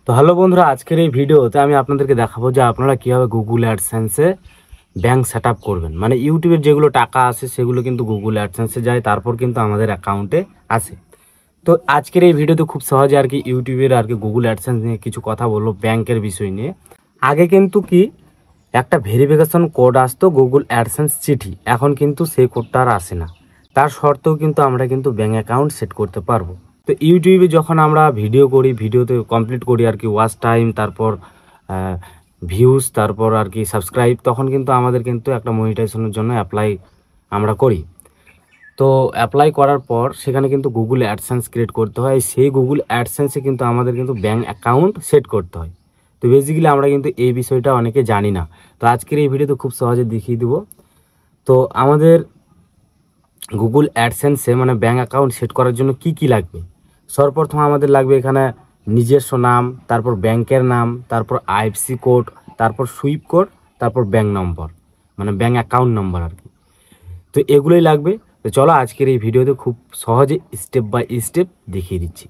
তো হ্যালো বন্ধুরা, আজকের এই ভিডিওতে আমি আপনাদেরকে দেখাবো যে আপনারা কীভাবে গুগল অ্যাডসেন্সে ব্যাংক সেট আপ করবেন। মানে ইউটিউবের যেগুলো টাকা আসে সেগুলো কিন্তু গুগল অ্যাডসেন্সে যায়, তারপর কিন্তু আমাদের অ্যাকাউন্টে আসে। তো আজকের এই ভিডিওতে খুব সহজে আর কি ইউটিউবের আর কি গুগল অ্যাডসেন্স নিয়ে কিছু কথা বলবো, ব্যাংকের বিষয় নিয়ে। আগে কিন্তু কি একটা ভেরিফিকেশন কোড আসতো গুগল অ্যাডসেন্স চিঠি, এখন কিন্তু সেই কোডটা আর আসে না। তার সত্ত্বেও কিন্তু আমরা কিন্তু ব্যাঙ্ক অ্যাকাউন্ট সেট করতে পারবো। তো ইউটিউবে যখন আমরা ভিডিও করি, ভিডিওতে কমপ্লিট করি আর কি ওয়াচ টাইম, তারপর ভিউজ, তারপর আর কি সাবস্ক্রাইব, তখন কিন্তু আমাদের কিন্তু একটা মনিটাইজেশনের জন্য অ্যাপ্লাই আমরা করি। তো অ্যাপ্লাই করার পর সেখানে কিন্তু গুগল অ্যাডসেন্স ক্রিয়েট করতে হয়। সেই গুগল অ্যাডসেন্সে কিন্তু আমাদের কিন্তু ব্যাঙ্ক অ্যাকাউন্ট সেট করতে হয়। তো বেসিক্যালি আমরা কিন্তু এই বিষয়টা অনেকে জানি না। তো আজকের এই ভিডিওতে খুব সহজে দেখিয়ে দেবো। তো আমাদের গুগল অ্যাডসেন্সে মানে ব্যাঙ্ক অ্যাকাউন্ট সেট করার জন্য কি কি লাগবে? সর্বপ্রথম আমাদের লাগবে এখানে নিজস্ব নাম, তারপর ব্যাংকের নাম, তারপর আইএফসি কোড, তারপর সুইপ কোড, তারপর ব্যাঙ্ক নম্বর, মানে ব্যাঙ্ক অ্যাকাউন্ট নম্বর আর কি। তো এগুলোই লাগবে। তো চলো আজকের এই ভিডিওতে খুব সহজে স্টেপ বাই স্টেপ দেখিয়ে দিচ্ছি।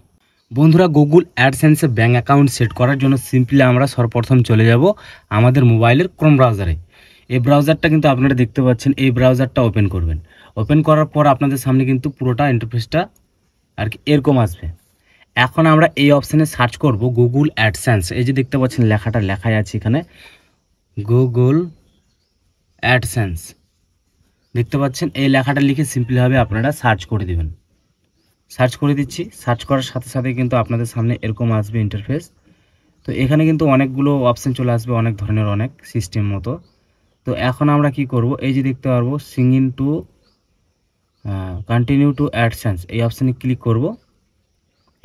বন্ধুরা, গুগল অ্যাডসেন্সে ব্যাঙ্ক অ্যাকাউন্ট সেট করার জন্য সিম্পলি আমরা সর্বপ্রথম চলে যাব আমাদের মোবাইলের ক্রোম ব্রাউজারে। এই ব্রাউজারটা কিন্তু আপনারা দেখতে পাচ্ছেন, এই ব্রাউজারটা ওপেন করবেন। ওপেন করার পর আপনাদের সামনে কিন্তু পুরোটা ইন্টারফেসটা আর কি এরকম আসবে। এখন আমরা এই অপশানে সার্চ করব গুগল অ্যাডসেন্স। এই যে দেখতে পাচ্ছেন লেখাটা লেখাই আছে এখানে গুগল অ্যাডসেন্স, দেখতে পাচ্ছেন। এই লেখাটা লিখে সিম্পলিভাবে আপনারা সার্চ করে দিবেন। সার্চ করে দিচ্ছি। সার্চ করার সাথে সাথে কিন্তু আপনাদের সামনে এরকম আসবে ইন্টারফেস। তো এখানে কিন্তু অনেকগুলো অপশান চলে আসবে, অনেক ধরনের, অনেক সিস্টেম মতো। তো এখন আমরা কি করব, এই যে দেখতে পারবো Singh in to continue to AdSense, এই অপশানে ক্লিক করব।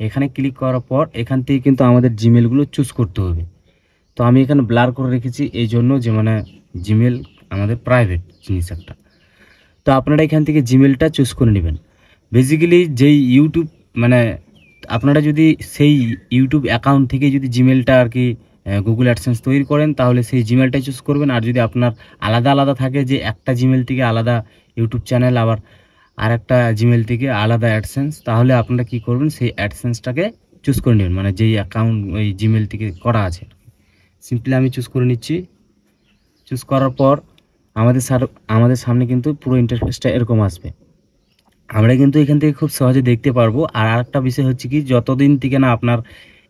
এখানে ক্লিক করার পর এখান থেকে কিন্তু আমাদের জিমেলগুলো চুজ করতে হবে। তো আমি এখানে ব্লার করে রেখেছি এই জন্য যে মানে জিমেল আমাদের প্রাইভেট জিনিস একটা। তো আপনারা এখান থেকে জিমেলটা চুজ করে নেবেন। বেসিক্যালি যেই ইউটিউব মানে আপনারা যদি সেই ইউটিউব অ্যাকাউন্ট থেকে যদি জিমেলটা আর কি গুগল অ্যাডসেন্স তৈরি করেন, তাহলে সেই জিমেলটাই চুজ করবেন। আর যদি আপনার আলাদা আলাদা থাকে, যে একটা জিমেল থেকে আলাদা ইউটিউব চ্যানেল, আবার আর একটা জিমেল থেকে আলাদা অ্যাডসেন্স, তাহলে আপনারা কি করবেন, সেই অ্যাডসেন্সটাকে চুজ করে নেবেন, মানে যেই অ্যাকাউন্ট ওই জিমেল থেকে করা আছে। সিম্পলি আমি চুজ করে নিচ্ছি। চুজ করার পর আমাদের সামনে কিন্তু পুরো ইন্টারফেসটা এরকম আসবে। আমরা কিন্তু এখান থেকে খুব সহজে দেখতে পারবো। আর আরেকটা বিষয় হচ্ছে কি, যতদিন থেকে না আপনার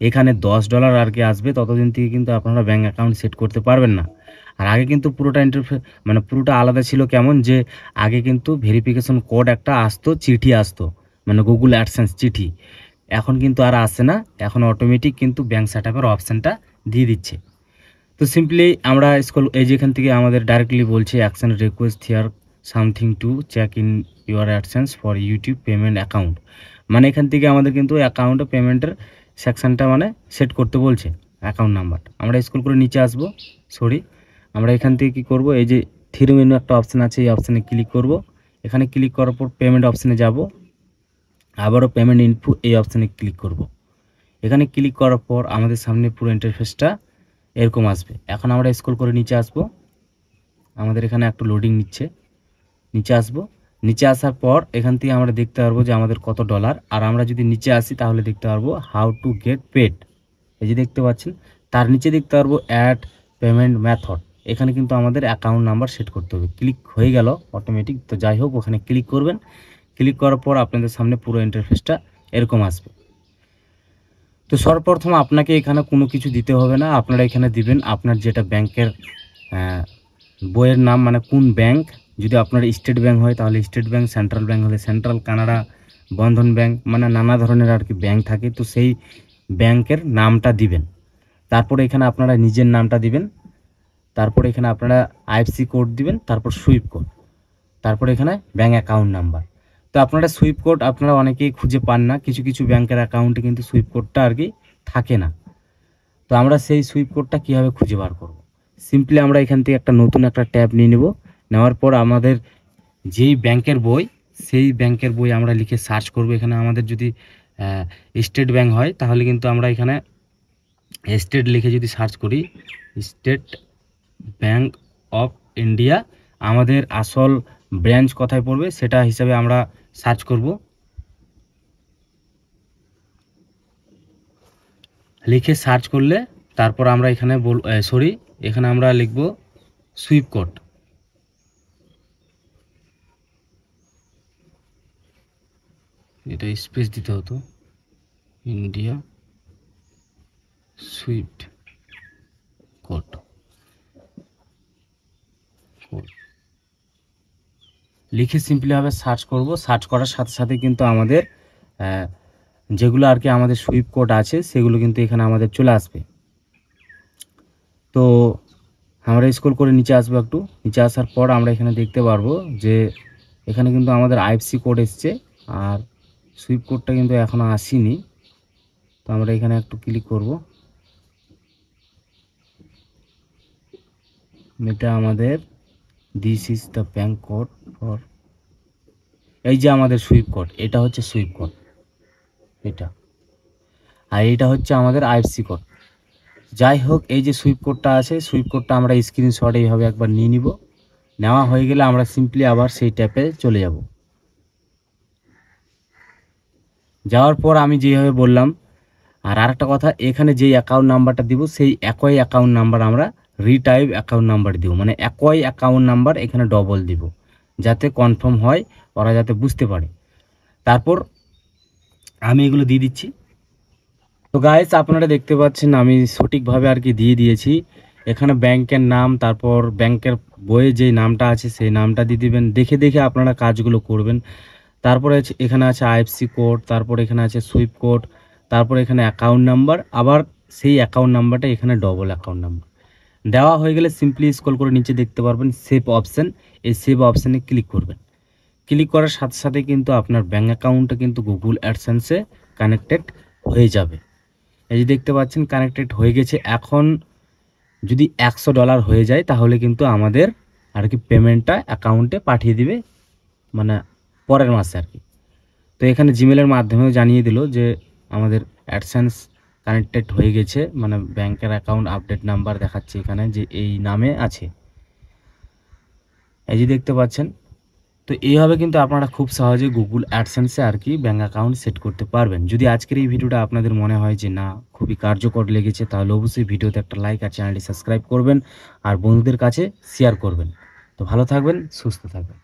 এখানে $10 আর কি আসবে, ততদিন থেকে কিন্তু আপনারা ব্যাঙ্ক অ্যাকাউন্ট সেট করতে পারবেন না। আর আগে কিন্তু পুরোটা ইন্টারফেস মানে পুরোটা আলাদা ছিল। কেমন যে আগে কিন্তু ভেরিফিকেশন কোড একটা আসতো, চিঠি আসতো, মানে গুগল অ্যাডসেন্স চিঠি। এখন কিন্তু আর আসে না, এখন অটোমেটিক কিন্তু ব্যাঙ্ক সেট আপের অপশানটা দিয়ে দিচ্ছে। তো সিম্পলি আমরা এই যেখান থেকে আমাদের ডাইরেক্টলি বলছে action request here something to check in your AdSense for YouTube payment account, মানে এখান থেকে আমাদের কিন্তু অ্যাকাউন্টে পেমেন্টের সেকশনটা মানে সেট করতে বলছে অ্যাকাউন্ট নাম্বার। আমরা স্ক্রল করে নিচে আসবো। আমরা এখান থেকে কি করব, এই যে থ্রি মেনু একটা অপশান আছে, এই অপশানে ক্লিক করব। এখানে ক্লিক করার পর পেমেন্ট অপশানে যাব, আবারও পেমেন্ট ইনফো এই অপশানে ক্লিক করব। এখানে ক্লিক করার পর আমাদের সামনে পুরো ইন্টারফেসটা এরকম আসবে। এখন আমরা স্ক্রল করে নিচে আসব। আমাদের এখানে একটু লোডিং নিচ্ছে, নিচে আসব। নিচে আসার পর এখান থেকে আমরা দেখতে পারবো যে আমাদের কত ডলার। আর আমরা যদি নিচে আসি তাহলে দেখতে পারবো হাউ টু গেট পেড, এই যে দেখতে পাচ্ছেন। তার নিচে দেখতে পারবো অ্যাড পেমেন্ট মেথড, এখানে কিন্তু আমাদের অ্যাকাউন্ট নাম্বার সেট করতে হবে। ক্লিক হয়ে গেল অটোমেটিক। তো যাই হোক, ওখানে ক্লিক করবেন। ক্লিক করার পর আপনাদের সামনে পুরো ইন্টারফেসটা এরকম আসবে। তো সর্বপ্রথম আপনাকে এখানে কোনো কিছু দিতে হবে না, আপনারা এখানে দিবেন আপনার যেটা ব্যাংকের বইয়ের নাম, মানে কোন ব্যাংক। যদি আপনার স্টেট ব্যাংক হয় তাহলে স্টেট ব্যাংক, সেন্ট্রাল ব্যাংক হলে সেন্ট্রাল, কানাডা, বন্ধন ব্যাংক, মানে নানা ধরনের আর কি ব্যাংক থাকে। তো সেই ব্যাংকের নামটা দিবেন। তারপরে এখানে আপনারা নিজের নামটা দিবেন। তারপরে এখানে আপনারা আইএফসি কোড দিবেন, তারপর সুইপ কোড, তারপরে এখানে ব্যাংক অ্যাকাউন্ট নাম্বার। তো আপনারা সুইপ কোড আপনারা অনেকেই খুঁজে পান না, কিছু কিছু ব্যাংকের অ্যাকাউন্টে কিন্তু সুইপ কোডটা আর কি থাকে না। তো আমরা সেই সুইপ কোডটা কীভাবে খুঁজে বার করব, সিম্পলি আমরা এখান থেকে একটা নতুন একটা ট্যাব নিয়ে নেব। নেওয়ার পর আমাদের যেই ব্যাংকের বই, সেই ব্যাংকের বই আমরা লিখে সার্চ করব। এখানে আমাদের যদি স্টেট ব্যাংক হয় তাহলে কিন্তু আমরা এখানে স্টেট লিখে যদি সার্চ করি, স্টেট ব্যাংক অফ ইন্ডিয়া, আমাদের আসল ব্রাঞ্চ কোথায় পড়বে সেটা হিসাবে আমরা সার্চ করব। লিখে সার্চ করলে তারপর আমরা এখানে এখানে আমরা লিখব সুইপ কোড। এটা স্পেস দিতে হতো, ইন্ডিয়া সুইফট কোড। লিখে সিম্পলিভাবে সার্চ করব। সার্চ করার সাথে সাথে কিন্তু আমাদের যেগুলো আর কি আমাদের সুইপ কোড আছে সেগুলো কিন্তু এখানে আমাদের চলে আসবে। তো আমরা স্ক্রল করে নিচে আসবো, একটু নিচে আসার পর আমরা এখানে দেখতে পারবো যে এখানে কিন্তু আমাদের আইএফসি কোড এসছে, আর সুইপ কোডটা কিন্তু এখনও আসেনি। তো আমরা এখানে একটু ক্লিক করব। এটা আমাদের this is the bank code for, এই যে আমাদের সুইপ কোড, এটা হচ্ছে সুইপ কোড এটা, আর এটা হচ্ছে আমাদের আইএফসি কোড। যাই হোক, এই যে সুইপ কোডটা আছে, সুইপ কোডটা আমরা স্ক্রিনশট এইভাবে একবার নিয়ে নিব। নেওয়া হয়ে গেলে আমরা সিম্পলি আবার সেই ট্যাপে চলে যাব। যাওয়ার পর আমি যেভাবে বললাম, আর আরেকটা কথা, এখানে যেই অ্যাকাউন্ট নাম্বারটা দিব সেই একই অ্যাকাউন্ট নাম্বার আমরা রিটাইপ অ্যাকাউন্ট নাম্বার দিব, মানে একই অ্যাকাউন্ট নাম্বার এখানে ডবল দিব, যাতে কনফার্ম হয়, ওরা যাতে বুঝতে পারে। তারপর আমি এগুলো দিয়ে দিচ্ছি। তো গাইস, আপনারা দেখতে পাচ্ছেন আমি সঠিকভাবে আর কি দিয়ে দিয়েছি। এখানে ব্যাংকের নাম, তারপর ব্যাংকের বইয়ে যে নামটা আছে সেই নামটা দিয়ে দিবেন। দেখে দেখে আপনারা কাজগুলো করবেন। তারপরে এখানে আছে আইএফসি কোড, তারপর এখানে আছে সুইপ কোড, তারপর এখানে অ্যাকাউন্ট নাম্বার, আবার সেই অ্যাকাউন্ট নাম্বারটা এখানে ডবল অ্যাকাউন্ট নাম্বার দেওয়া হয়ে গেলে সিম্পলি স্ক্রল করে নিচে দেখতে পারবেন সেভ অপশান। এই সেভ অপশানে ক্লিক করবেন। ক্লিক করার সাথে সাথে কিন্তু আপনার ব্যাঙ্ক অ্যাকাউন্টটা কিন্তু গুগল অ্যাডসেন্সে কানেক্টেড হয়ে যাবে। এই যে দেখতে পাচ্ছেন কানেক্টেড হয়ে গেছে। এখন যদি $100 হয়ে যায় তাহলে কিন্তু আমাদের আর কি পেমেন্টটা অ্যাকাউন্টে পাঠিয়ে দিবে, মানে পরের মাসে আর কি। তো এখানে জিমেলের মাধ্যমেও জানিয়ে দিল যে আমাদের অ্যাডসেন্স কানেক্টেড হয়ে গেছে, মানে ব্যাংকের অ্যাকাউন্ট আপডেট নাম্বার দেখাচ্ছে এখানে যে এই নামে আছে, এই যে দেখতে পাচ্ছেন। তো এইভাবে কিন্তু আপনারা খুব সহজে গুগল অ্যাডসেন্সে আর কি ব্যাঙ্ক অ্যাকাউন্ট সেট করতে পারবেন। যদি আজকের এই ভিডিওটা আপনাদের মনে হয় যে না খুবই কার্যকর লেগেছে, তাহলে অবশ্যই ভিডিওতে একটা লাইক আর চ্যানেলটি সাবস্ক্রাইব করবেন, আর বন্ধুদের কাছে শেয়ার করবেন। তো ভালো থাকবেন, সুস্থ থাকবেন।